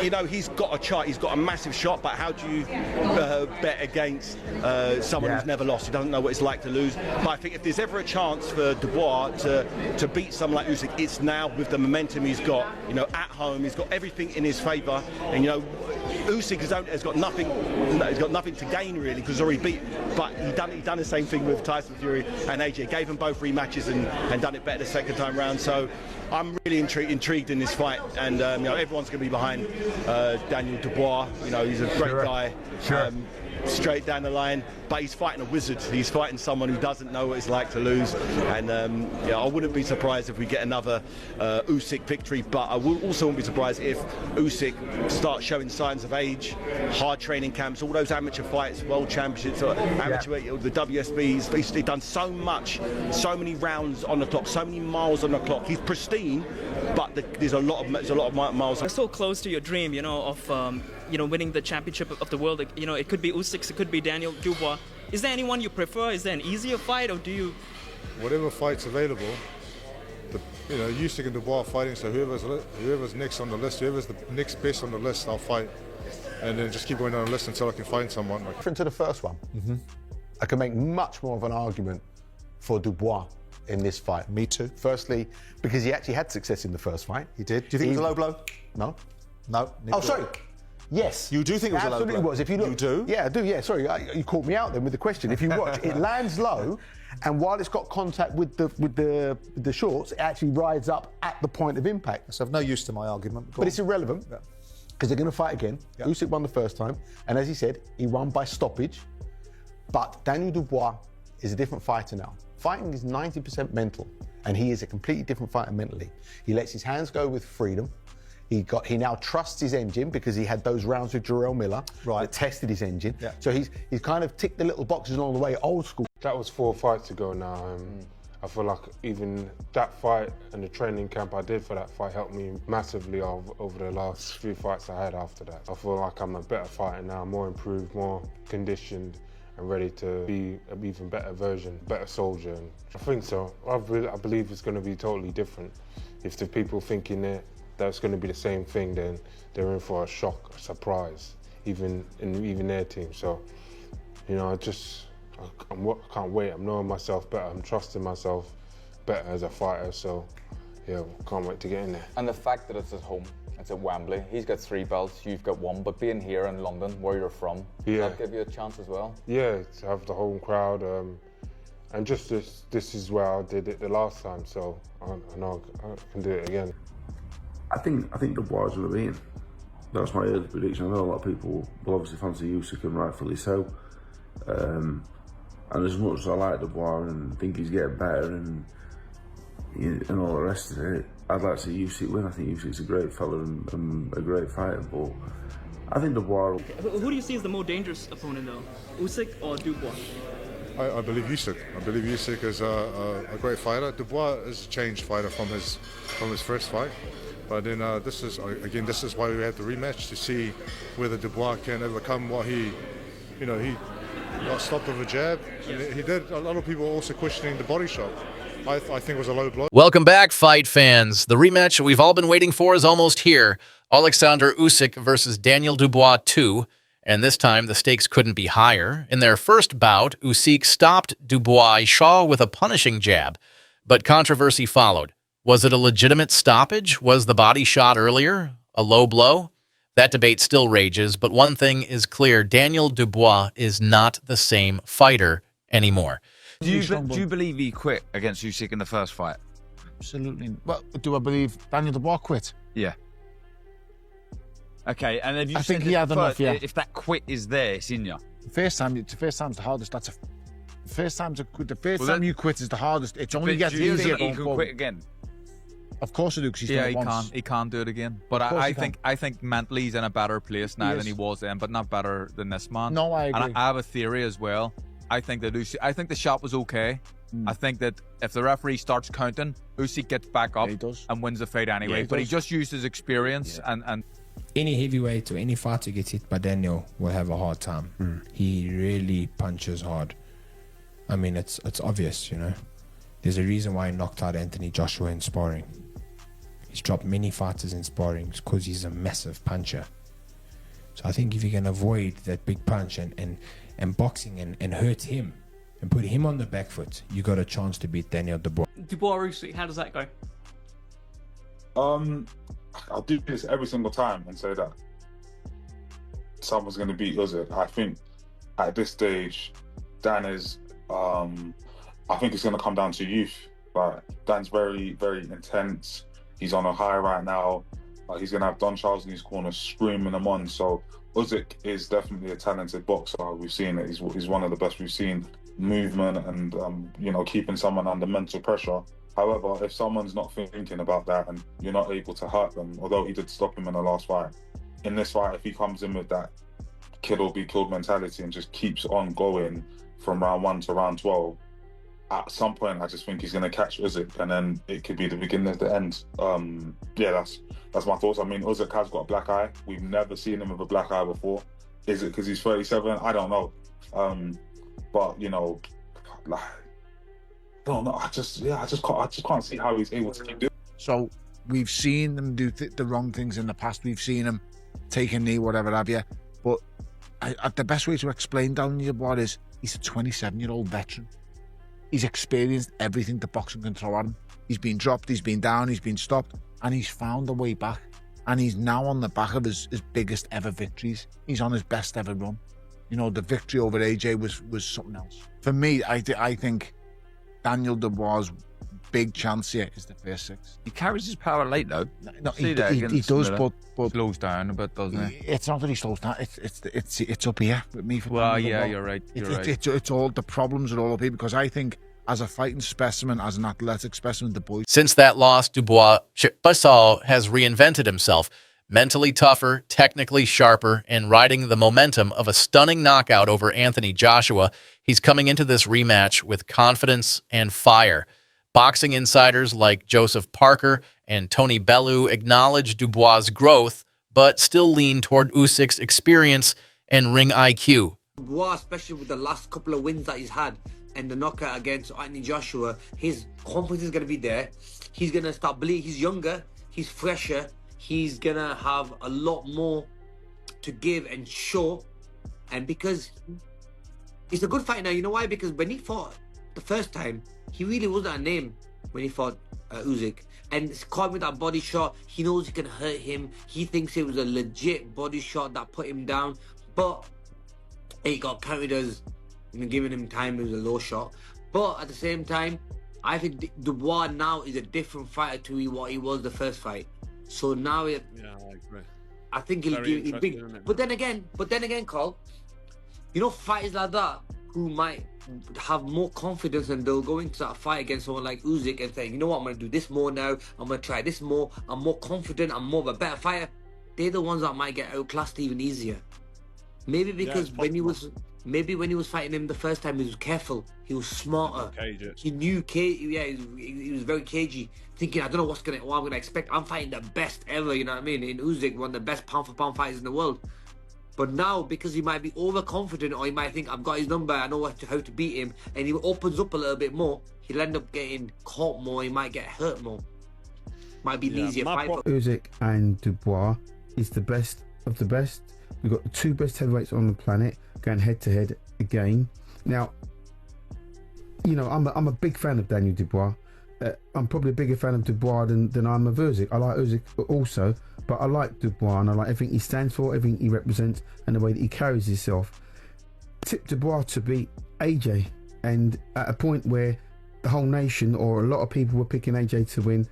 you know, he's got a shot. He's got a massive shot. But how do you bet against someone who's never lost? He doesn't know what it's like to lose. But I think if there's ever a chance for Dubois to beat someone like Usyk, it's now with the momentum he's got. You know, at home, he's got everything in his favour, and you know, Usyk has got nothing. He's got nothing to gain really because he's already beat. But he done the same thing with Tyson Fury and AJ. Gave them both rematches and done it better the second time round. So I'm really intrigued in this fight, and you know, everyone's going to be behind Daniel Dubois. You know, he's a great guy. Straight down the line, but he's fighting a wizard. He's fighting someone who doesn't know what it's like to lose, and yeah, I wouldn't be surprised if we get another Usyk victory, but I also wouldn't be surprised if Usyk starts showing signs of age. Hard training camps, all those amateur fights, world championships, amateur, the WSB, he's done so much, so many rounds on the clock, so many miles on the clock. He's pristine, but there's a lot of miles. You're so close to your dream, you know, of you know, winning the championship of the world. You know, it could be Usyk, it could be Daniel Dubois. Is there anyone you prefer? Is there an easier fight, or do you? Whatever fight's available, you know, Usyk and Dubois are fighting. So whoever's next on the list, whoever's the next best on the list, I'll fight, and then just keep going down the list until I can find someone. Different to the first one. I can make much more of an argument for Dubois in this fight. Me too. Firstly, because he actually had success in the first fight. He did. Do you think it was a low blow? No. No. Oh, sorry. Yes. You do think it was a low blow? Absolutely was. If you look, you do? Yeah, I do. Yeah, sorry, you caught me out then with the question. If you watch, it lands low, and while it's got contact with the shorts, it actually rides up at the point of impact. So I've no use to my argument. But it's irrelevant because they're going to fight again. Usyk won the first time, and as he said, he won by stoppage. But Daniel Dubois is a different fighter now. Fighting is 90% mental, and he is a completely different fighter mentally. He lets his hands go with freedom. He now trusts his engine because he had those rounds with Jarrell Miller that tested his engine. So he's kind of ticked the little boxes along the way, old school. That was 4 fights ago now. I feel like even that fight and the training camp I did for that fight helped me massively over the last few fights I had after that. I feel like I'm a better fighter now, more improved, more conditioned, and ready to be an even better version, better soldier. And I think so. I believe it's going to be totally different. If the people thinking that's going to be the same thing, then they're in for a shock, a surprise, even their team. So, you know, I can't wait. I'm knowing myself better. I'm trusting myself better as a fighter. So, yeah, can't wait to get in there. And the fact that it's at home, it's at Wembley. He's got 3 belts, you've got 1. But being here in London, where you're from, does that give you a chance as well? Yeah, to have the home crowd. And just this is where I did it the last time. So I know I can do it again. I think Dubois is going to be in. That's my early prediction. I know a lot of people will obviously fancy Usyk, and rightfully so. And as much as I like Dubois and think he's getting better and all the rest of it, I'd like to see Usyk win. I think Usyk's a great fella and a great fighter, but I think Dubois. Who do you see as the more dangerous opponent though, Usyk or Dubois? I believe Usyk. I believe Usyk is a great fighter. Dubois is a changed fighter from his first fight. But then this is why we had the rematch, to see whether Dubois can overcome what he got stopped with a jab. And he did. A lot of people also questioning the body shot. I think it was a low blow. Welcome back, fight fans. The rematch we've all been waiting for is almost here. Oleksandr Usyk versus Daniel Dubois 2. And this time, the stakes couldn't be higher. In their first bout, Usyk stopped Dubois' jaw with a punishing jab. But controversy followed. Was it a legitimate stoppage? Was the body shot earlier a low blow? That debate still rages, but one thing is clear. Daniel Dubois is not the same fighter anymore. Do you believe he quit against Usyk in the first fight? Absolutely. Well, do I believe Daniel Dubois quit? Yeah. Okay, and have you I think he had enough, yeah. If that quit is there, it's in you. The first time's the hardest. The first time you quit is the hardest. It's only gets easier going he can forward. Quit again. Of course he do, because he's done it once. He can't do it again. But I think mentally he's in a better place now than he was then, but not better than this man. No, I agree. And I have a theory as well. I think the shot was okay. I think that if the referee starts counting, Usyk gets back up and wins the fight anyway. But he just used his experience and any heavyweight or any fighter gets hit by Daniel will have a hard time. He really punches hard. I mean, it's obvious, you know. There's a reason why he knocked out Anthony Joshua in sparring. He's dropped many fighters in sparring because he's a massive puncher. So I think if you can avoid that big punch and boxing and hurt him and put him on the back foot, you got a chance to beat Daniel Dubois. Dubois Usyk, how does that go? I'll do this every single time and say that someone's going to beat Usyk. I think at this stage, Dan is. I think it's going to come down to youth. Like, Dan's very, very intense. He's on a high right now. He's going to have Don Charles in his corner screaming him on. So Usyk is definitely a talented boxer. We've seen it. He's one of the best we've seen. Movement and keeping someone under mental pressure. However, if someone's not thinking about that and you're not able to hurt them, although he did stop him in the last fight, in this fight, if he comes in with that kill or be killed mentality and just keeps on going from round 1 to round 12, at some point I just think he's going to catch Usyk, and then it could be the beginning of the end. That's my thoughts. I mean, Usyk has got a black eye. We've never seen him with a black eye before. Is it because he's 37? I don't know. But I don't know. I just can't see how he's able to keep doing. So we've seen him do the wrong things in the past. We've seen him take a knee, whatever have you. But the best way to explain Daniel Dubois is he's a 27-year-old veteran. He's experienced everything the boxing can throw at him. He's been dropped, he's been down, he's been stopped, and he's found a way back. And he's now on the back of his biggest ever victories. He's on his best ever run. The victory over AJ was something else. For me, I think Daniel Dubois' big chance here is the first 6. He carries his power late though. No, he does, but slows down a bit, doesn't he? It's not that he slows down. It's up here with me. You're right. It's all the problems are all up here, because I think as a fighting specimen, as an athletic specimen, the boy. Since that loss, Dubois has reinvented himself. Mentally tougher, technically sharper, and riding the momentum of a stunning knockout over Anthony Joshua, he's coming into this rematch with confidence and fire. Boxing insiders like Joseph Parker and Tony Bellew acknowledge Dubois' growth, but still lean toward Usyk's experience and ring IQ. Dubois, especially with the last couple of wins that he's had and the knockout against Anthony Joshua, his confidence is going to be there. He's going to start believing. He's younger, he's fresher. He's going to have a lot more to give and show. And because he's a good fighter now, you know why? Because when he fought the first time, he really wasn't a name when he fought Usyk. And it's caught with that body shot. He knows he can hurt him. He thinks it was a legit body shot that put him down. But he got counted as giving him time. It was a low shot. But at the same time, I think Dubois now is a different fighter to what he was the first fight. So now I agree. I think he'll give big. But then again, Carl, fighters like that who might have more confidence, and they'll go into that fight against someone like Usyk and say, you know what, I'm going to do this more now. I'm going to try this more. I'm more confident. I'm more of a better fighter. They're the ones that might get outclassed even easier. Maybe because when he was fighting him the first time, he was careful. He was smarter. He knew. He was very cagey, thinking, I don't know what I'm going to expect. I'm fighting the best ever. You know what I mean? In Usyk, one of the best pound for pound fighters in the world. But now, because he might be overconfident, or he might think, I've got his number, I know how to beat him, and he opens up a little bit more, he'll end up getting caught more. He might get hurt more. Might be an easier fight. Usyk and Dubois is the best of the best. We've got the 2 best heavyweights on the planet going head to head again. Now, I'm a big fan of Daniel Dubois. I'm probably a bigger fan of Dubois than I'm of Usyk. I like Usyk also, but I like Dubois, and I like everything he stands for, everything he represents, and the way that he carries himself. Tip Dubois to beat AJ, and at a point where the whole nation or a lot of people were picking AJ to win,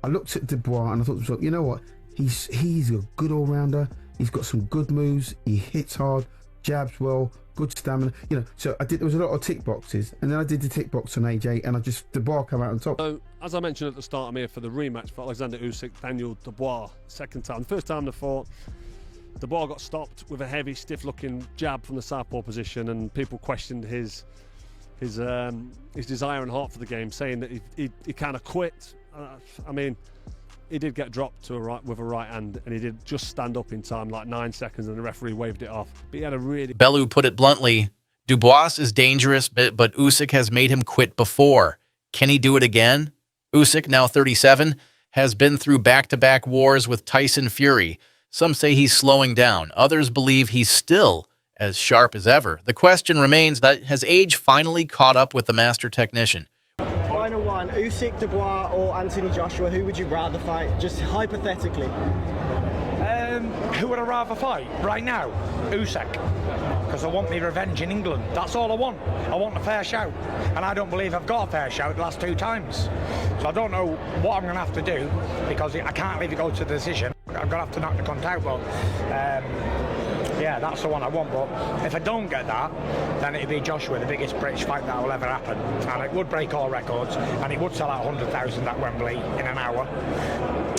I looked at Dubois and I thought to myself, you know what? He's a good all-rounder. He's got some good moves. He hits hard, jabs well, good stamina. So there was a lot of tick boxes, and then I did the tick box on AJ, and Dubois came out on top. So, as I mentioned at the start, I'm here for the rematch for Oleksandr Usyk, Daniel Dubois, second time. The first time they fought, Dubois got stopped with a heavy, stiff-looking jab from the southpaw position, and people questioned his desire and heart for the game, saying that he kind of quit. He did get dropped with a right hand, and he did just stand up in time, like 9 seconds, and the referee waved it off. But he had a really... Bellew put it bluntly, Dubois is dangerous, but Usyk has made him quit before. Can he do it again? Usyk, now 37, has been through back-to-back wars with Tyson Fury. Some say he's slowing down. Others believe he's still as sharp as ever. The question remains that has age finally caught up with the master technician? Final one, Usyk, Dubois or Anthony Joshua, who would you rather fight, just hypothetically? Who would I rather fight right now? Usyk. Because I want me revenge in England. That's all I want. I want a fair shout. And I don't believe I've got a fair shout the last 2 times. So I don't know what I'm going to have to do, because I can't leave it go to the decision. I'm going to have to knock the cunt out, but yeah, that's the one I want. But if I don't get that, then it'd be Joshua, the biggest British fight that will ever happen. And it would break all records, and it would sell out 100,000 at Wembley in an hour.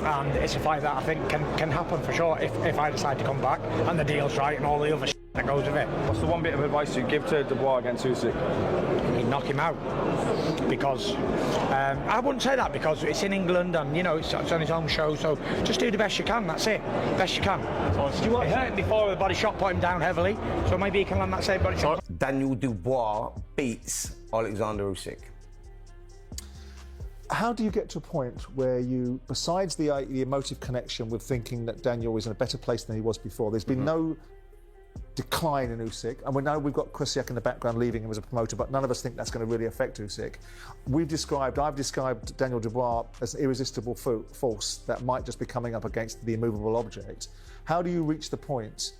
And it's a fight that I think can happen for sure if I decide to come back and the deal's right and all the other that goes with it. What's the one bit of advice you'd give to Dubois against Usyk? You'd knock him out, because I wouldn't say that, because it's in England and you know it's on his own show, so just do the best you can. That's it, best you can. He hurt him before with a body shot, put him down heavily, so maybe he can land that same body shot. Daniel Dubois beats Oleksandr Usyk. How do you get to a point where you, besides the emotive connection with thinking that Daniel is in a better place than he was before, there's been no decline in Usyk, and we know we've got Krzyzak in the background leaving him as a promoter, but none of us think that's going to really affect Usyk. I've described Daniel Dubois as an irresistible force that might just be coming up against the immovable object. How do you reach the point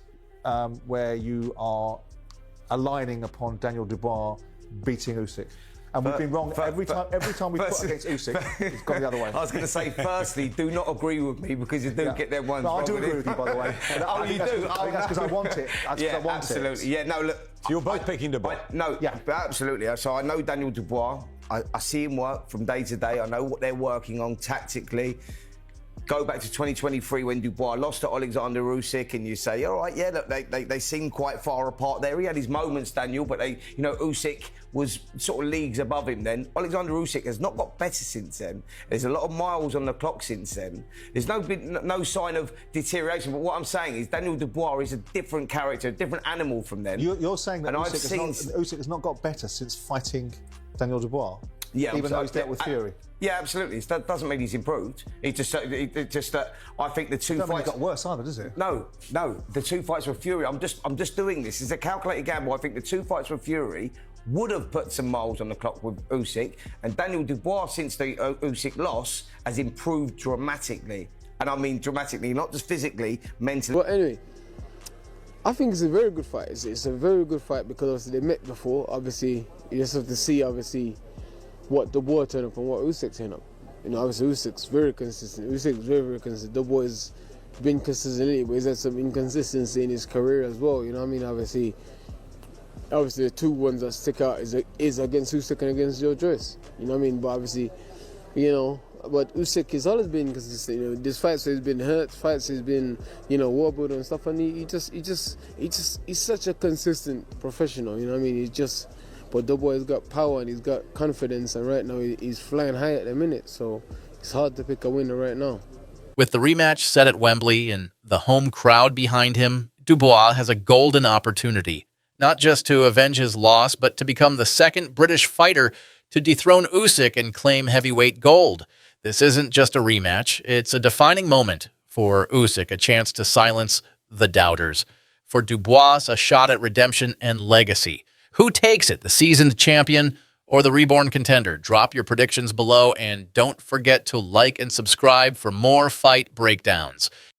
where you are aligning upon Daniel Dubois beating Usyk? And we've been wrong every time we put against Usyk, it's gone the other way. I was going to say, firstly, do not agree with me, because you do get them ones wrong. I do agree with you, by the way. Oh, you do? I think that's because I want it. Yeah, absolutely. Yeah, no, look. So you're both picking Dubois? No, yeah, absolutely. So I know Daniel Dubois. I see him work from day to day. I know what they're working on tactically. Go back to 2023 when Dubois lost to Oleksandr Usyk, and you say, all right, yeah, look, they seem quite far apart there. He had his moments, Daniel, but Usyk was sort of leagues above him then. Oleksandr Usyk has not got better since then. There's a lot of miles on the clock since then. There's no sign of deterioration. But what I'm saying is Daniel Dubois is a different character, a different animal from then. You're saying that Usyk has not got better since fighting Daniel Dubois? Yeah, even though he's dealt with Fury. Yeah, absolutely. That doesn't mean he's improved. It's just that I think the two fights got worse either, does it? No. The 2 fights with Fury. I'm just doing this. It's a calculated gamble. I think the 2 fights with Fury would have put some miles on the clock with Usyk, and Daniel Dubois, since the Usyk loss, has improved dramatically. And I mean dramatically, not just physically, mentally. Well, anyway, I think it's a very good fight. It's a very good fight because obviously they met before. Obviously, you just have to see what Dubois turned up and what Usyk turned up. Obviously Usyk's very consistent. Usyk's very, very consistent. Dubois has been consistent, but he's had some inconsistency in his career as well. You know what I mean? Obviously the 2 ones that stick out is against Usyk and against Joe Joyce. You know what I mean? But obviously, but Usyk has always been consistent. These fights he's been hurt, fights he's been, wobbled and stuff, and he's such a consistent professional. You know what I mean? But Dubois has got power and he's got confidence, and right now he's flying high at the minute, so it's hard to pick a winner right now. With the rematch set at Wembley and the home crowd behind him, Dubois has a golden opportunity, not just to avenge his loss, but to become the 2nd British fighter to dethrone Usyk and claim heavyweight gold. This isn't just a rematch, it's a defining moment for Usyk, a chance to silence the doubters. For Dubois, a shot at redemption and legacy. Who takes it, the seasoned champion or the reborn contender? Drop your predictions below, and don't forget to like and subscribe for more fight breakdowns.